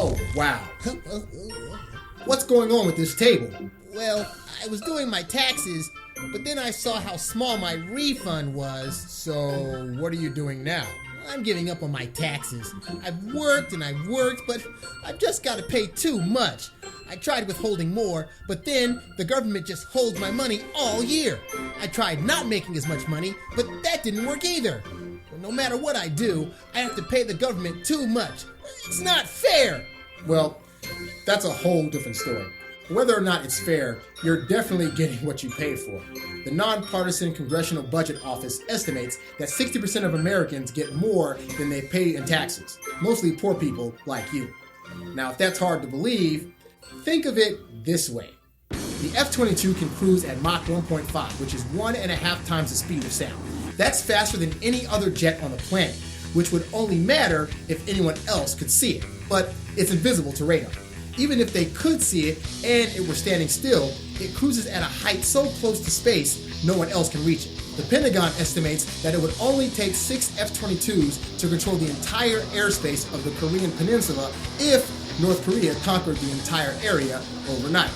Oh, wow. What's going on with this table? Well, I was doing my taxes, but then I saw how small my refund was. So, what are you doing now? I'm giving up on my taxes. I've worked and I've worked, but I've just got to pay too much. I tried withholding more, but then the government just holds my money all year. I tried not making as much money, but that didn't work either. No matter what I do, I have to pay the government too much. It's not fair. Well, that's a whole different story. Whether or not it's fair, you're definitely getting what you pay for. The Nonpartisan Congressional Budget Office estimates that 60% of Americans get more than they pay in taxes, mostly poor people like you. Now, if that's hard to believe, think of it this way. The F-22 can cruise at Mach 1.5, which is 1.5 times the speed of sound. That's faster than any other jet on the planet, which would only matter if anyone else could see it. But it's invisible to radar. Even if they could see it and it were standing still, it cruises at a height so close to space, no one else can reach it. The Pentagon estimates that it would only take 6 F-22s to control the entire airspace of the Korean Peninsula if North Korea conquered the entire area overnight.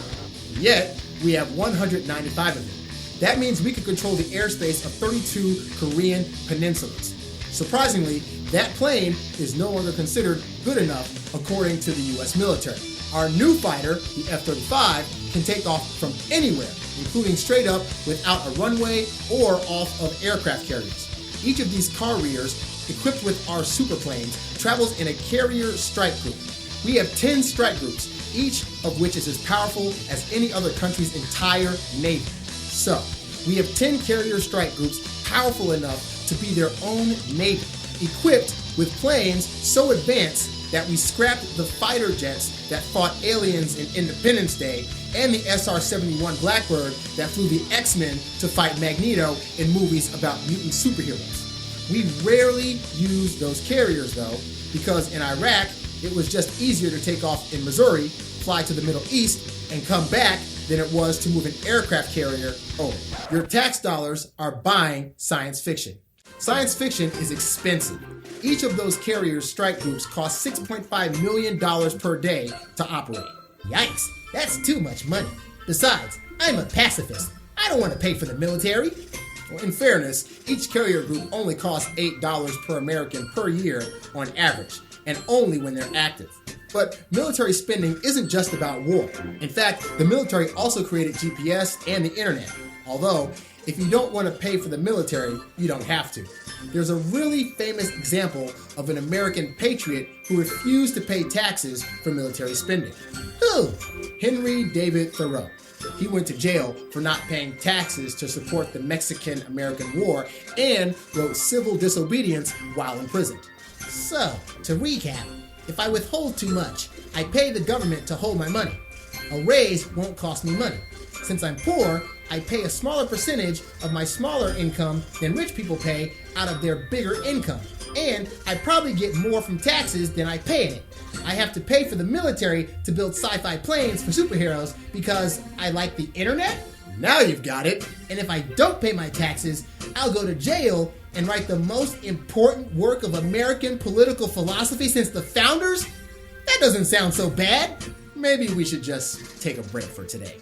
Yet, we have 195 of them. That means we could control the airspace of 32 Korean peninsulas. Surprisingly, that plane is no longer considered good enough according to the US military. Our new fighter, the F-35, can take off from anywhere, including straight up without a runway or off of aircraft carriers. Each of these carriers, equipped with our superplanes, travels in a carrier strike group. We have 10 strike groups, each of which is as powerful as any other country's entire navy. So, we have 10 carrier strike groups powerful enough to be their own navy, equipped with planes so advanced that we scrapped the fighter jets that fought aliens in Independence Day and the SR-71 Blackbird that flew the X-Men to fight Magneto in movies about mutant superheroes. We rarely use those carriers though, because in Iraq, it was just easier to take off in Missouri, fly to the Middle East, and come back than it was to move an aircraft carrier over. Your tax dollars are buying science fiction. Science fiction is expensive. Each of those carriers strike groups costs $6.5 million per day to operate. Yikes, that's too much money. Besides, I'm a pacifist. I don't want to pay for the military. Well, in fairness, each carrier group only costs $8 per American per year on average, and only when they're active. But military spending isn't just about war. In fact, the military also created GPS and the internet. Although, if you don't want to pay for the military, you don't have to. There's a really famous example of an American patriot who refused to pay taxes for military spending. Who? Henry David Thoreau. He went to jail for not paying taxes to support the Mexican-American War and wrote civil disobedience while imprisoned. So, to recap, if I withhold too much, I pay the government to hold my money. A raise won't cost me money. Since I'm poor, I pay a smaller percentage of my smaller income than rich people pay out of their bigger income. And I probably get more from taxes than I pay in it. I have to pay for the military to build sci-fi planes for superheroes because I like the internet? Now you've got it. And if I don't pay my taxes, I'll go to jail and write the most important work of American political philosophy since the founders? That doesn't sound so bad. Maybe we should just take a break for today.